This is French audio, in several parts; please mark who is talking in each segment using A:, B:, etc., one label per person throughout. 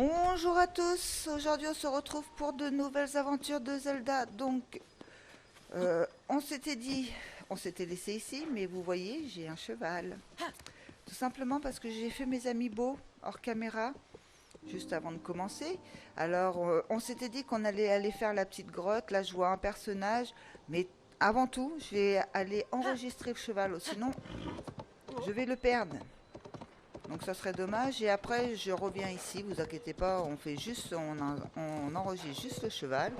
A: Bonjour à tous, aujourd'hui on se retrouve pour de nouvelles aventures de Zelda. Donc on s'était dit, on s'était laissé ici, mais vous voyez j'ai un cheval. Tout simplement parce que j'ai fait mes amis beaux hors caméra, juste avant de commencer. Alors on s'était dit qu'on allait aller faire la petite grotte, là je vois un personnage, mais avant tout je vais aller enregistrer le cheval, sinon je vais le perdre. Donc ça serait dommage et après je reviens ici, vous inquiétez pas, on fait juste, on enregistre juste le cheval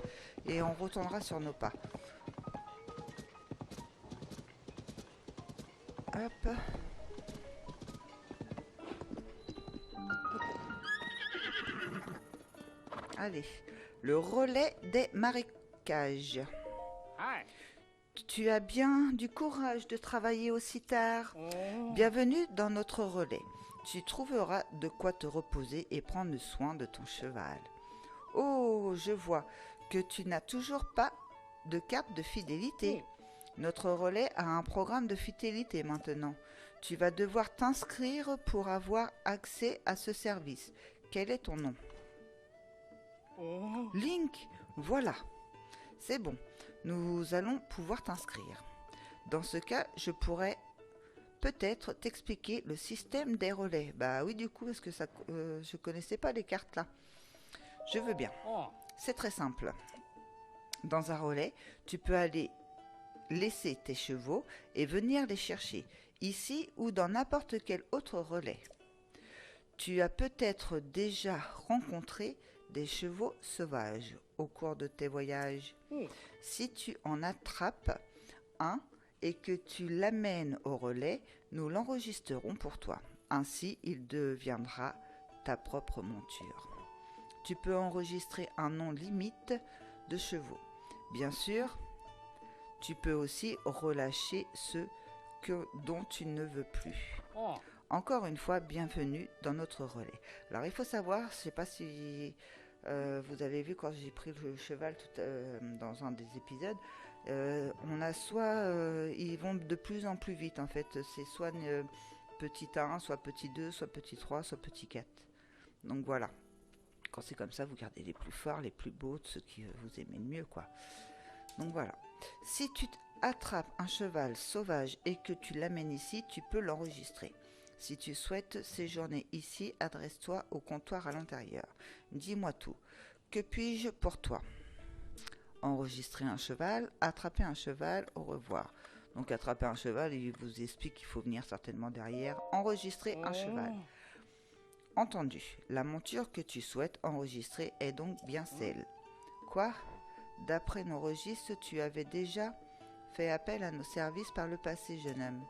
A: et on retournera sur nos pas. Hop. Allez, le relais des marécages. Tu as bien du courage de travailler aussi tard. Bienvenue dans notre relais. Tu trouveras de quoi te reposer et prendre soin de ton cheval. Oh, je vois que tu n'as toujours pas de carte de fidélité. Notre relais a un programme de fidélité maintenant. Tu vas devoir t'inscrire pour avoir accès à ce service. Quel est ton nom? Link, voilà. C'est bon, nous allons pouvoir t'inscrire. Dans ce cas, je pourrais peut-être t'expliquer le système des relais. Bah oui, du coup, parce que je connaissais pas les cartes là. Je veux bien. C'est très simple. Dans un relais, tu peux aller laisser tes chevaux et venir les chercher, ici ou dans n'importe quel autre relais. Tu as peut-être déjà rencontré des chevaux sauvages au cours de tes voyages. Si tu en attrapes un et que tu l'amènes au relais, nous l'enregistrerons pour toi. Ainsi, il deviendra ta propre monture. Tu peux enregistrer un nom limite de chevaux. Bien sûr, tu peux aussi relâcher ceux dont tu ne veux plus. Encore une fois, bienvenue dans notre relais. Alors, il faut savoir, je ne sais pas si vous avez vu quand j'ai pris le cheval dans un des épisodes, on a soit ils vont de plus en plus vite en fait, c'est soit petit 1, soit petit 2, soit petit 3, soit petit 4. Donc voilà, quand c'est comme ça, vous gardez les plus forts, les plus beaux, ceux qui vous aimez le mieux quoi. Donc voilà, si tu attrapes un cheval sauvage et que tu l'amènes ici, tu peux l'enregistrer. Si tu souhaites séjourner ici, adresse-toi au comptoir à l'intérieur. Dis-moi tout. Que puis-je pour toi? Enregistrer un cheval, attraper un cheval, au revoir. Donc attraper un cheval, il vous explique qu'il faut venir certainement derrière. Enregistrer un cheval. Entendu. La monture que tu souhaites enregistrer est donc bien celle. Quoi? D'après nos registres, tu avais déjà fait appel à nos services par le passé, jeune homme.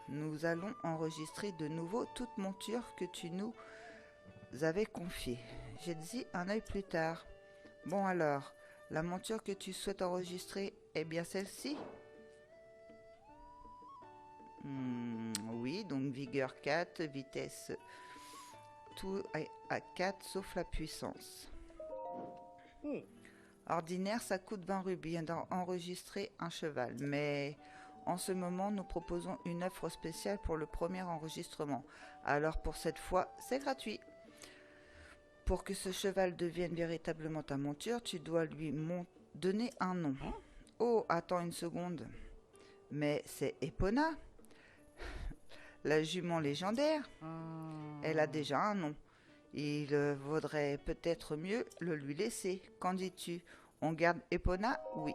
A: Nous allons enregistrer de nouveau toute monture que tu nous avais confiée. J'ai dit un œil plus tard. Bon alors, la monture que tu souhaites enregistrer est bien celle-ci? Oui, donc vigueur 4, vitesse tout à 4 sauf la puissance. Ordinaire, ça coûte 20 rubis d'enregistrer un cheval, mais en ce moment, nous proposons une offre spéciale pour le premier enregistrement. Alors pour cette fois, c'est gratuit. Pour que ce cheval devienne véritablement ta monture, tu dois lui donner un nom. Oh, attends une seconde. Mais c'est Epona, la jument légendaire. Elle a déjà un nom. Il vaudrait peut-être mieux le lui laisser. Qu'en dis-tu? On garde Epona? Oui.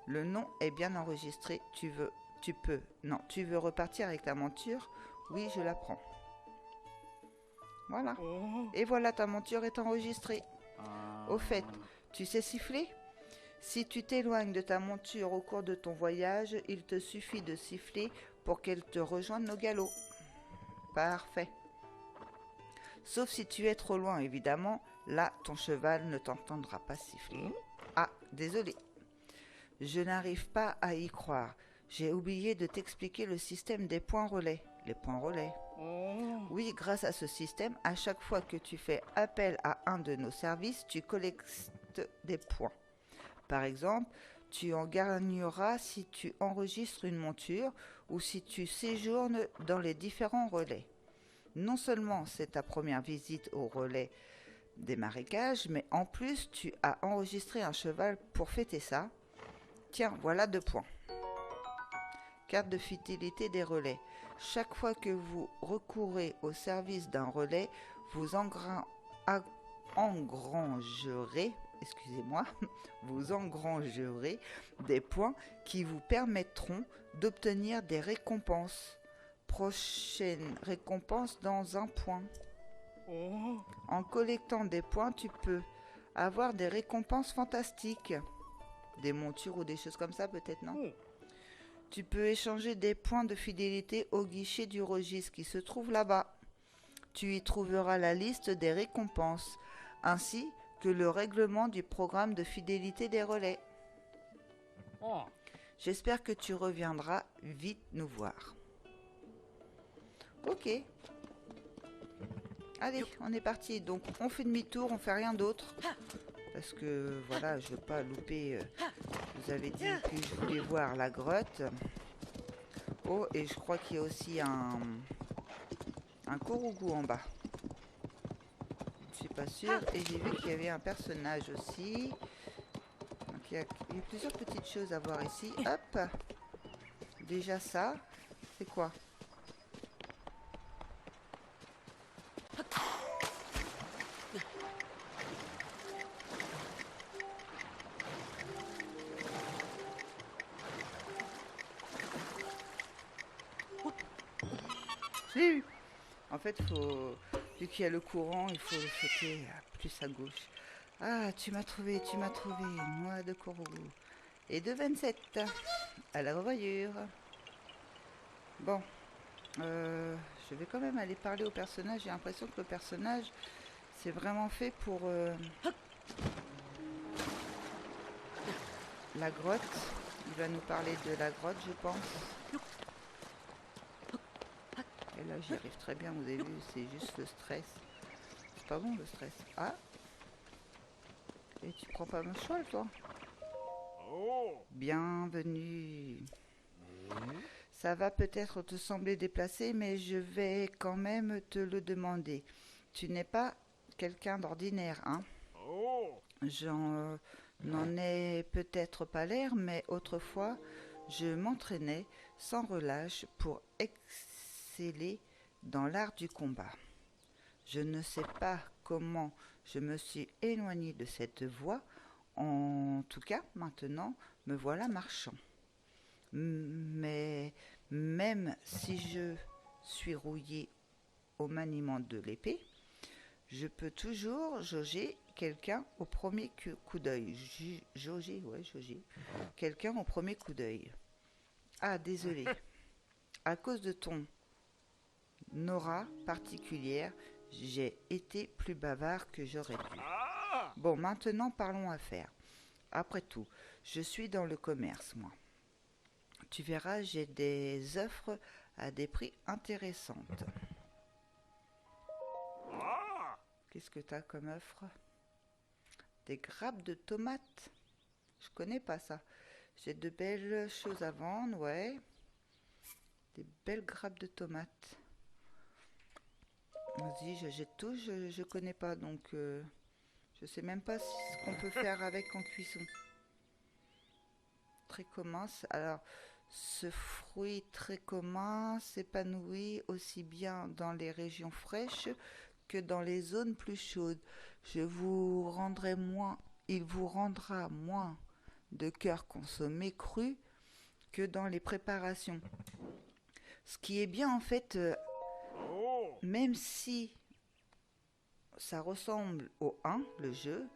A: Le nom est bien enregistré. Tu veux repartir avec ta monture? Oui, je la prends. Voilà. Et voilà, ta monture est enregistrée. Au fait, tu sais siffler? Si tu t'éloignes de ta monture au cours de ton voyage, il te suffit de siffler pour qu'elle te rejoigne au galop. Parfait. Sauf si tu es trop loin, évidemment. Là, ton cheval ne t'entendra pas siffler. Ah, désolé. Je n'arrive pas à y croire. J'ai oublié de t'expliquer le système des points relais. Les points relais. Oui, grâce à ce système, à chaque fois que tu fais appel à un de nos services, tu collectes des points. Par exemple, tu en gagneras si tu enregistres une monture ou si tu séjournes dans les différents relais. Non seulement c'est ta première visite au relais des marécages, mais en plus tu as enregistré un cheval pour fêter ça. Tiens, voilà 2 points. Carte de fidélité des relais. Chaque fois que vous recourez au service d'un relais, vous engrangerez, excusez-moi, vous engrangerez des points qui vous permettront d'obtenir des récompenses. Prochaine récompense dans 1 point. En collectant des points, tu peux avoir des récompenses fantastiques. Des montures ou des choses comme ça, peut-être, non? Tu peux échanger des points de fidélité au guichet du registre qui se trouve là-bas. Tu y trouveras la liste des récompenses, ainsi que le règlement du programme de fidélité des relais. J'espère que tu reviendras vite nous voir. Ok. Allez, on est parti. Donc, on fait demi-tour, on fait rien d'autre. Parce que, voilà, je veux pas louper. Vous avez dit que je voulais voir la grotte. Oh, et je crois qu'il y a aussi un Korogu en bas. Je suis pas sûre. Et j'ai vu qu'il y avait un personnage aussi. Donc, il y a plusieurs petites choses à voir ici. Hop. Déjà ça. C'est quoi ? Je l'ai eu. En fait, vu qu'il y a le courant, il faut le sauter plus à gauche. Ah, tu m'as trouvé, moi de Korogu. Et de 27. À la revoyure. Bon, je vais quand même aller parler au personnage. J'ai l'impression que le personnage, c'est vraiment fait pour la grotte. Il va nous parler de la grotte, je pense. Et là, j'y arrive très bien, vous avez vu, c'est juste le stress. C'est pas bon, le stress. Ah! Et tu prends pas mon cheval, toi? Bienvenue. Ça va peut-être te sembler déplacé, mais je vais quand même te le demander. Tu n'es pas quelqu'un d'ordinaire, hein? N'en ai peut-être pas l'air, mais autrefois, je m'entraînais sans relâche pour exceller dans l'art du combat. Je ne sais pas comment je me suis éloigné de cette voie. En tout cas, maintenant, me voilà marchant. Mais même si je suis rouillé au maniement de l'épée, je peux toujours jauger quelqu'un au premier coup d'œil. Jauger. Quelqu'un au premier coup d'œil. Ah, désolé. À cause de ton aura particulière, j'ai été plus bavard que j'aurais dû. Bon, maintenant parlons affaires. Après tout, je suis dans le commerce, moi. Tu verras, j'ai des offres à des prix intéressantes. Qu'est-ce que tu as comme offre? Des grappes de tomates? Je connais pas ça. J'ai de belles choses à vendre, ouais. Des belles grappes de tomates. Vas-y, j'achète tout, je connais pas, donc je sais même pas ce qu'on peut faire avec en cuisson. Très commun. Alors, ce fruit très commun s'épanouit aussi bien dans les régions fraîches que dans les zones plus chaudes. Il vous rendra moins de cœur consommé cru que dans les préparations. Ce qui est bien en fait, même si ça ressemble au 1, le jeu,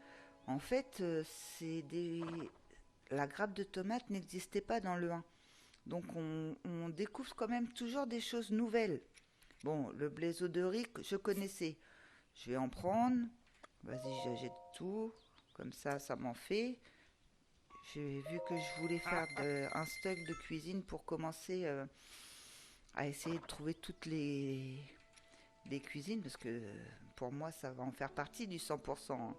A: en fait, la grappe de tomate n'existait pas dans le 1. Donc on découvre quand même toujours des choses nouvelles. Bon, le blésodorique, je connaissais. Je vais en prendre. Vas-y, j'achète tout. Comme ça m'en fait. J'ai vu que je voulais faire un stock de cuisine pour commencer à essayer de trouver toutes les cuisines. Parce que pour moi, ça va en faire partie du 100%.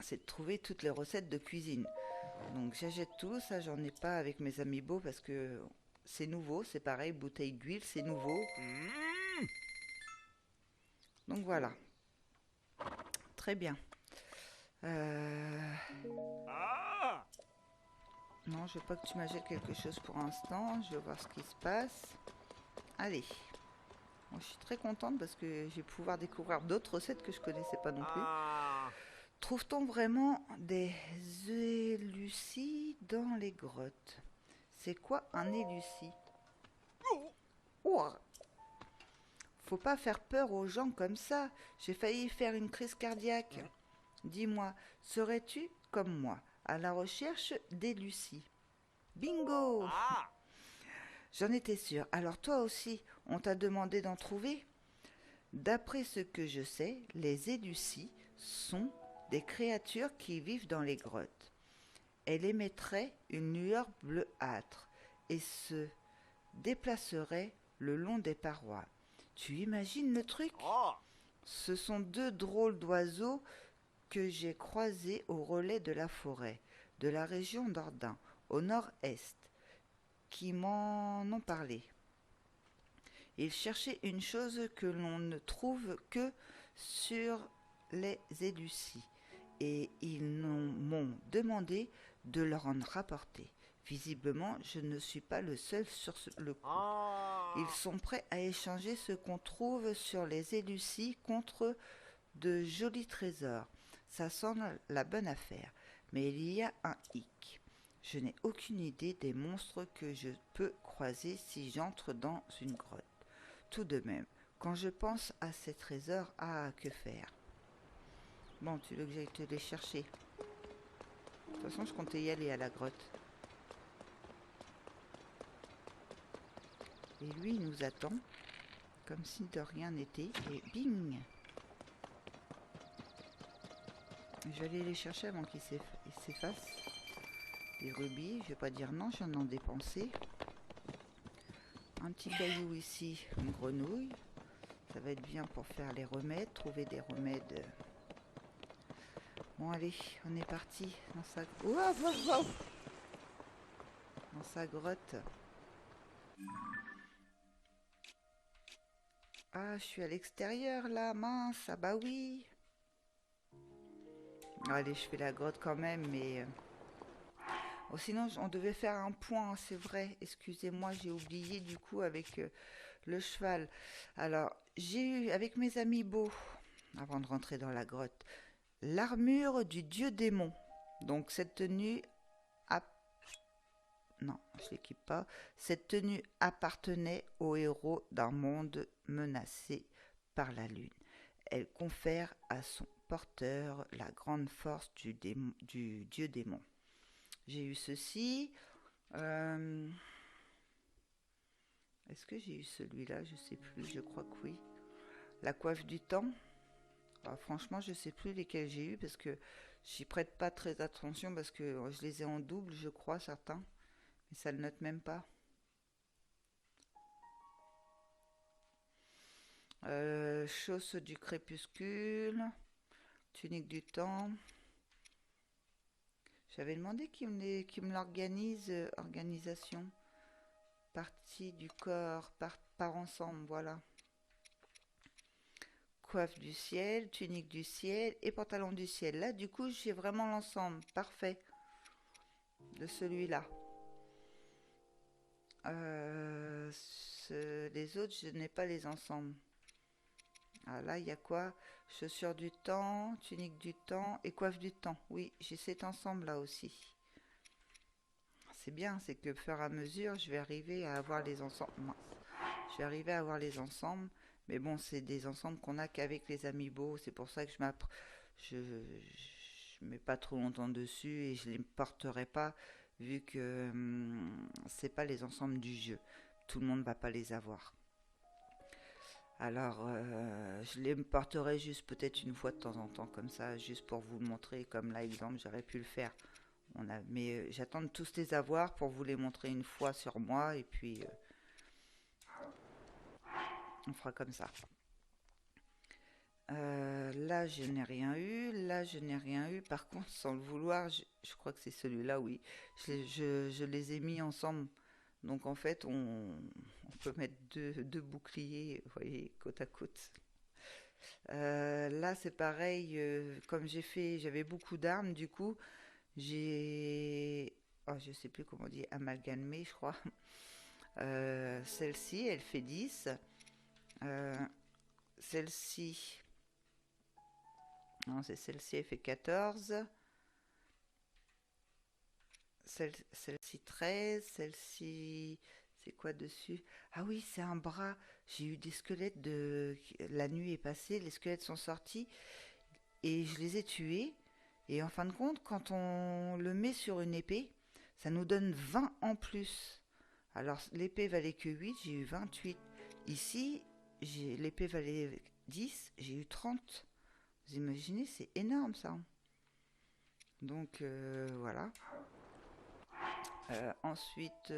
A: C'est de trouver toutes les recettes de cuisine. Donc j'achète tout, ça j'en ai pas avec mes amiibo parce que c'est nouveau, c'est pareil, bouteille d'huile, c'est nouveau. Donc voilà. Très bien. Non, je veux pas que tu m'achètes quelque chose pour l'instant. Je vais voir ce qui se passe. Allez. Moi, je suis très contente parce que je vais pouvoir découvrir d'autres recettes que je connaissais pas non plus. Trouve-t-on vraiment des élucis dans les grottes? C'est quoi un élucis? Ouah, faut pas faire peur aux gens comme ça. J'ai failli faire une crise cardiaque. Dis-moi, serais-tu, comme moi, à la recherche d'élucis? Bingo! J'en étais sûre. Alors toi aussi, on t'a demandé d'en trouver? D'après ce que je sais, les élucis sont des créatures qui vivent dans les grottes. Elles émettraient une lueur bleuâtre et se déplaceraient le long des parois. Tu imagines le truc? Ce sont deux drôles d'oiseaux que j'ai croisés au relais de la forêt, de la région d'Ordin, au nord-est, qui m'en ont parlé. Ils cherchaient une chose que l'on ne trouve que sur les élucis, et ils m'ont demandé de leur en rapporter. Visiblement, je ne suis pas le seul sur le coup. Ils sont prêts à échanger ce qu'on trouve sur les élucis contre de jolis trésors. Ça sent la bonne affaire. Mais il y a un hic. Je n'ai aucune idée des monstres que je peux croiser si j'entre dans une grotte. Tout de même, quand je pense à ces trésors, que faire? Bon, tu veux que j'aille te les chercher? De toute façon, je comptais y aller à la grotte. Et lui, il nous attend, comme si de rien n'était, et bing! Je vais aller les chercher avant qu'ils s'effacent. Les rubis, je vais pas dire non, j'en ai dépensé. Un petit caillou ici, une grenouille. Ça va être bien pour faire les remèdes, trouver des remèdes. Bon allez, on est parti dans sa... Dans sa grotte. Ah, je suis à l'extérieur là, mince, ah bah oui. Allez, je fais la grotte quand même, mais... Oh, sinon, on devait faire un point, c'est vrai. Excusez-moi, j'ai oublié du coup avec le cheval. Alors, j'ai eu avec mes amis beaux, avant de rentrer dans la grotte, l'armure du dieu démon. Donc cette tenue non, je l'équipe pas. Cette tenue appartenait au héros d'un monde menacé par la lune. Elle confère à son porteur la grande force du dieu démon. J'ai eu ceci. Est-ce que j'ai eu celui-là? Je sais plus, je crois que oui. La coiffe du temps. Alors, franchement, je sais plus lesquels j'ai eu parce que j'y prête pas très attention parce que je les ai en double, je crois, certains. Mais ça le note même pas. Chausse du crépuscule. Tunique du temps. J'avais demandé qu'il me l'organise. Organisation. Partie du corps. Par ensemble, voilà. Coiffe du ciel, tunique du ciel et pantalon du ciel. Là, du coup, j'ai vraiment l'ensemble. Parfait. De celui-là. Les autres, je n'ai pas les ensembles. Ah, là, il y a quoi? Chaussures du temps, tunique du temps et coiffe du temps. Oui, j'ai cet ensemble-là aussi. C'est bien, c'est que au fur et à mesure, je vais arriver à avoir les ensembles. Mince. Je vais arriver à avoir les ensembles. Mais bon, c'est des ensembles qu'on a qu'avec les amiibo. C'est pour ça que je mets pas trop longtemps dessus et je les porterai pas vu que c'est pas les ensembles du jeu. Tout le monde va pas les avoir. Alors, je les porterai juste peut-être une fois de temps en temps comme ça, juste pour vous le montrer. Comme là, exemple, j'aurais pu le faire. Mais j'attends de tous les avoir pour vous les montrer une fois sur moi et puis on fera comme ça. Là, je n'ai rien eu. Là, je n'ai rien eu. Par contre, sans le vouloir, je crois que c'est celui-là, oui. Je les ai mis ensemble. Donc, en fait, on peut mettre deux boucliers, vous voyez, côte à côte. Là, c'est pareil, comme j'avais beaucoup d'armes, du coup, j'ai, oh, je sais plus comment on dit, amalgamé, je crois. Celle-ci, elle fait 10. Euh, celle-ci, non, c'est celle-ci, elle fait 14. Celle-ci 13. Celle-ci, c'est quoi dessus? Ah oui, c'est un bras. J'ai eu des squelettes de... La nuit est passée, les squelettes sont sortis et je les ai tués. Et en fin de compte, quand on le met sur une épée, ça nous donne 20 en plus. Alors l'épée valait que 8, j'ai eu 28. Ici, l'épée valait 10, j'ai eu 30. Vous imaginez, c'est énorme ça. Donc voilà. Ensuite,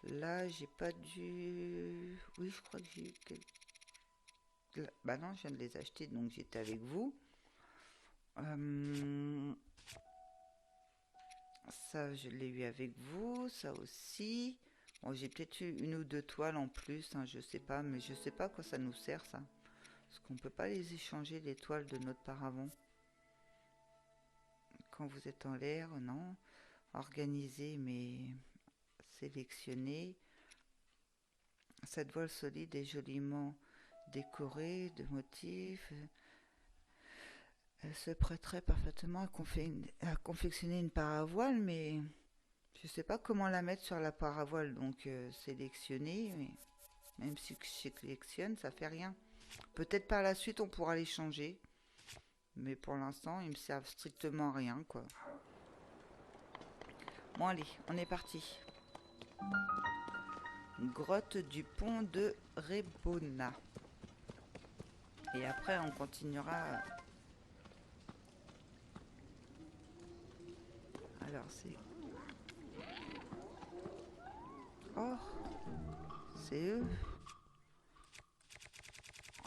A: là, j'ai pas dû... Oui, je crois que j'ai eu Bah non, je viens de les acheter, donc j'étais avec vous. Euh, Ça, je l'ai eu avec vous. Ça aussi. Bon, j'ai peut-être eu une ou deux toiles en plus, hein, je sais pas, mais je sais pas à quoi ça nous sert ça. Parce qu'on peut pas les échanger, les toiles de notre paravent. Quand vous êtes en l'air, non. Organiser, mais sélectionner. Cette voile solide est joliment décorée de motifs. Elle se prêterait parfaitement à confectionner une paravoile, mais je sais pas comment la mettre sur la paravoile. Donc sélectionner, mais même si je sélectionne, ça fait rien. Peut-être par la suite on pourra les changer, mais pour l'instant ils me servent strictement à rien quoi. Bon allez, on est parti. Grotte du pont de Rebona. Et après on continuera. Alors c'est... Oh, c'est eux.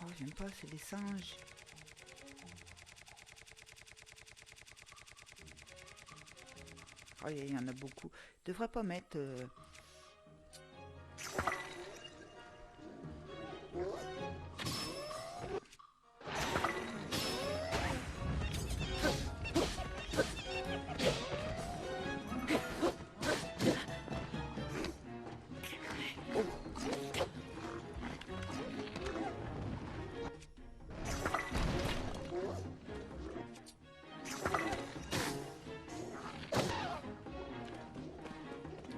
A: Oh, j'aime pas, c'est des singes. Oh, il y en a beaucoup. Je devrais pas mettre...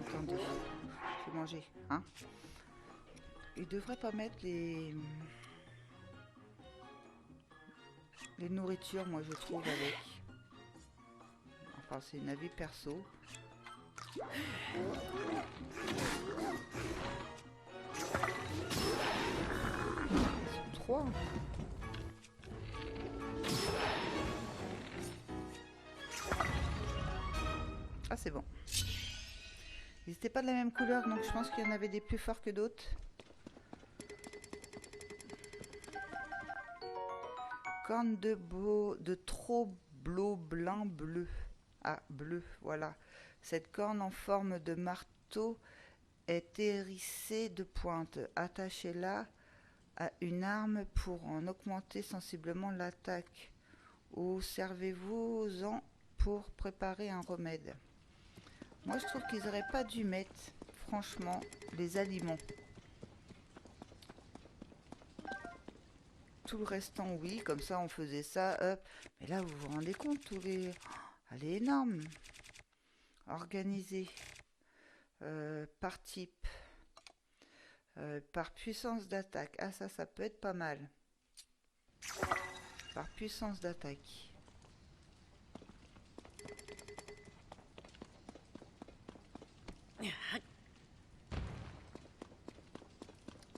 A: Attendez, je vais manger, hein. Ils devraient pas mettre les nourritures, moi je trouve, avec. Enfin, c'est une avis perso. Ils sont trois. Ah, c'est bon. Ils n'étaient pas de la même couleur, donc je pense qu'il y en avait des plus forts que d'autres. Corne de troblo blanc bleu. Ah, bleu, voilà. Cette corne en forme de marteau est hérissée de pointes. Attachez-la à une arme pour en augmenter sensiblement l'attaque. Ou servez-vous-en pour préparer un remède. Moi, je trouve qu'ils n'auraient pas dû mettre, franchement, les aliments. Tout le restant, oui, comme ça, on faisait ça, hop. Mais là, vous vous rendez compte, tous les... Oh, elle est énorme. Organisée. Par type. Par puissance d'attaque. Ah, ça peut être pas mal. Par puissance d'attaque.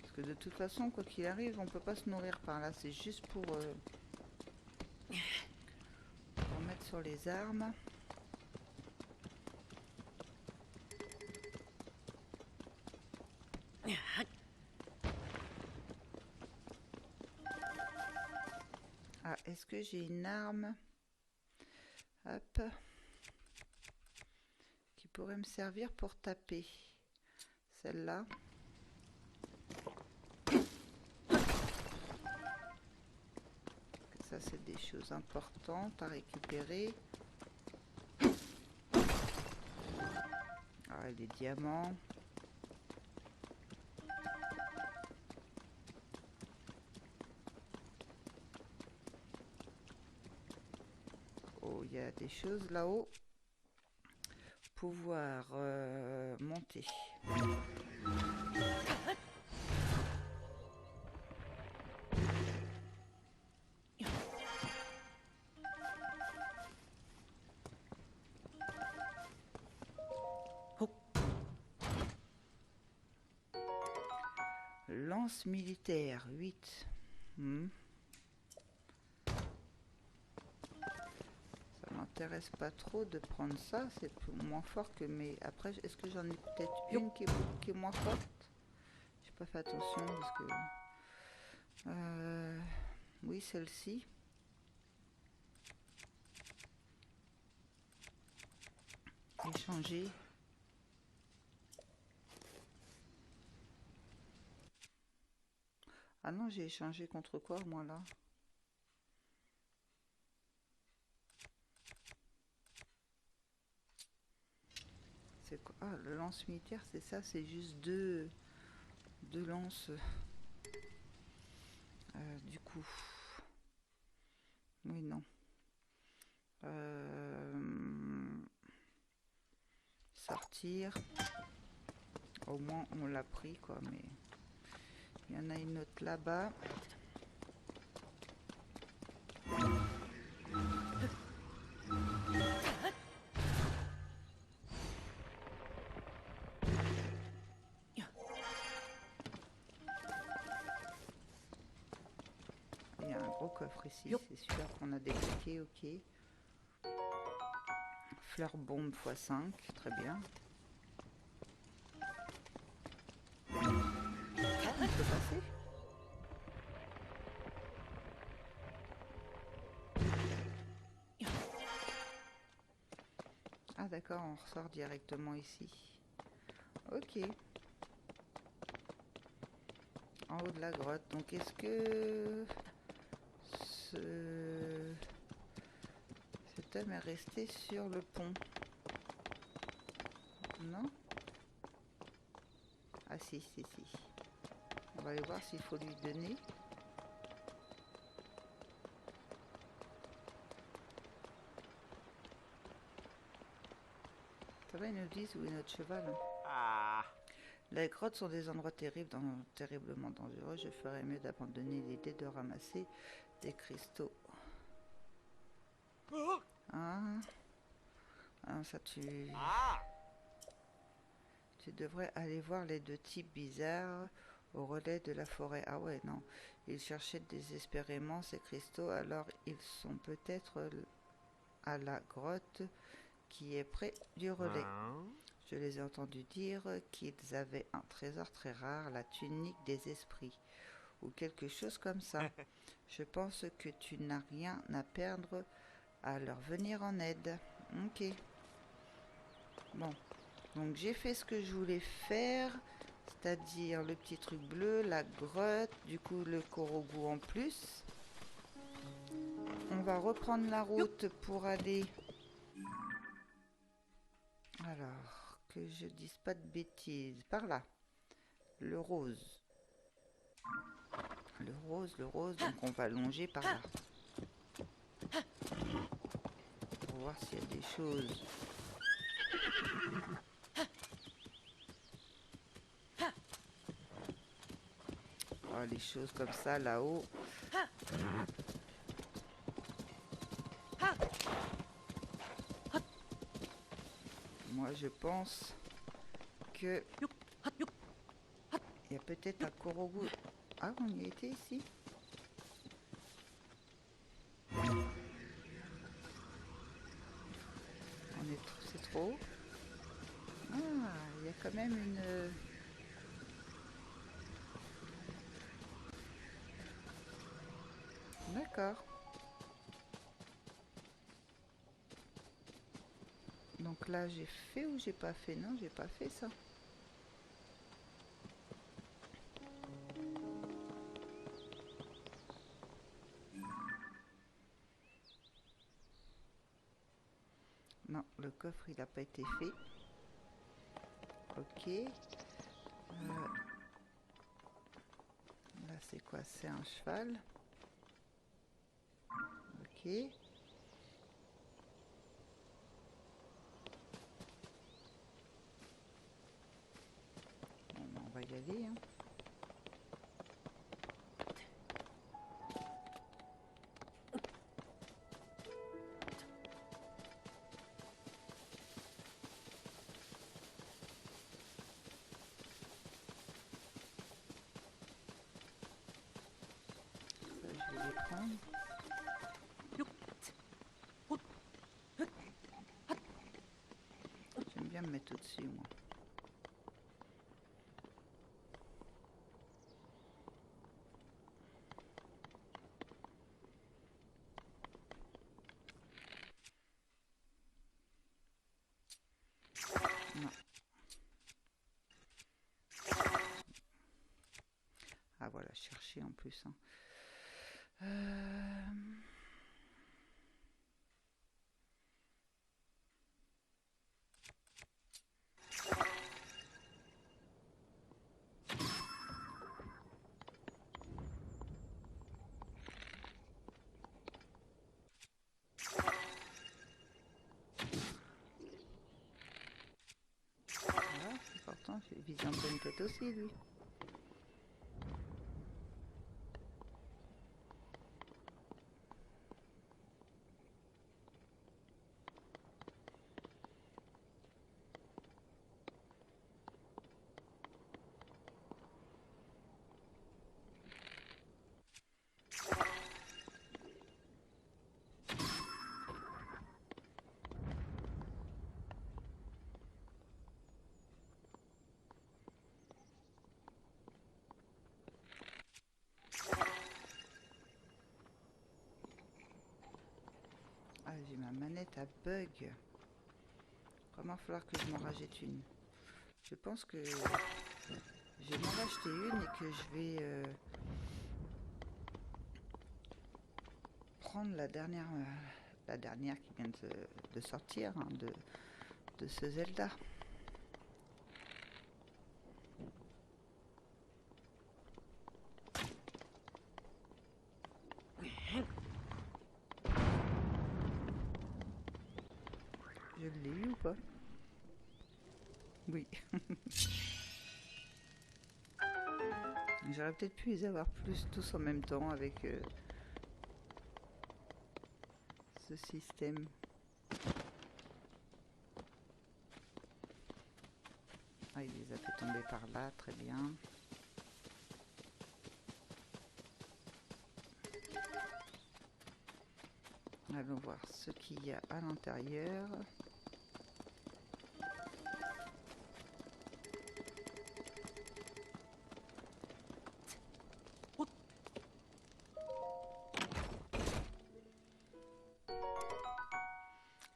A: Parce que de toute façon, quoi qu'il arrive, on peut pas se nourrir par là. C'est juste pour mettre sur les armes. Ah, est-ce que j'ai une arme? Hop. Qui pourrait me servir pour taper. Celle-là. Ça, c'est des choses importantes à récupérer. Ah, les diamants. Oh, il y a des choses là-haut. Pouvoir monter. Lance militaire 8. Ça m'intéresse pas trop de prendre ça, c'est moins fort que mes... Après, est-ce que j'en ai peut-être une qui est moins forte? J'ai pas fait attention parce que... oui, celle-ci. Échanger. Ah non, j'ai échangé contre quoi, moi, là? C'est quoi? Ah, le lance militaire, c'est ça, c'est juste deux lances. Du coup... Oui, non. Sortir. Au moins, on l'a pris, quoi, mais... Il y en a une autre là-bas. Il y a un gros coffre ici, c'est super qu'on a débloqué, ok. Fleur bombe x5, très bien. Ah, on peut passer. Ah d'accord, on ressort directement ici. Ok. En haut de la grotte. Donc est-ce que cet homme est resté sur le pont? Non? Ah si, si, si. On va aller voir s'il faut lui donner. Ça va, ils nous disent où est notre cheval. Ah. Les grottes sont des endroits terriblement dangereux. Je ferais mieux d'abandonner l'idée de ramasser des cristaux. Ah, ça tu devrais aller voir les deux types bizarres au relais de la forêt. Ah ouais, non. Ils cherchaient désespérément ces cristaux, alors ils sont peut-être à la grotte qui est près du relais. Je les ai entendus dire qu'ils avaient un trésor très rare, la tunique des esprits, ou quelque chose comme ça. Je pense que tu n'as rien à perdre à leur venir en aide. Ok. Bon. Donc j'ai fait ce que je voulais faire, c'est-à-dire le petit truc bleu, la grotte, du coup le Korogu en plus. On va reprendre la route pour aller... Alors, que je dise pas de bêtises. Par là. Le rose. Le rose, donc on va longer par là. Pour voir s'il y a des choses. Oh, les choses comme ça là-haut. Moi je pense que il y a peut-être un Korogu. Ah, on y était ici. C'est trop haut. Ah, il y a quand même une... D'accord. Donc là, j'ai fait ou j'ai pas fait? Non, j'ai pas fait ça. Non, le coffre il n'a pas été fait. Ok. Là c'est quoi? C'est un cheval. Ok. Bon, ben, on va y aller. Hein. Ça, je vais les prendre. J'aime bien me mettre au-dessus, moi. Non. Ah voilà, chercher en plus. Hein. Voilà, c'est important, j'ai vision pleine tête aussi, lui. Ah, j'ai ma manette à bug. Vraiment, il va falloir que je m'en rachète une. Je pense que je vais m'en racheter une et que je vais prendre la dernière qui vient de sortir hein, de ce Zelda. Je l'ai eu ou pas? Oui. J'aurais peut-être pu les avoir plus tous en même temps avec ce système. Ah, il les a fait tomber par là, très bien. Allons voir ce qu'il y a à l'intérieur.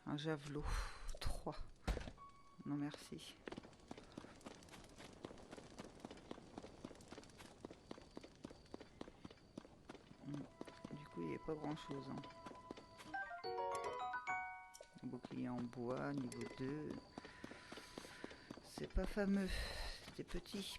A: Un javelot. 3. Non merci. Du coup, il n'y a pas grand chose. Hein. Bouclier en bois, niveau 2. C'est pas fameux. C'était petit.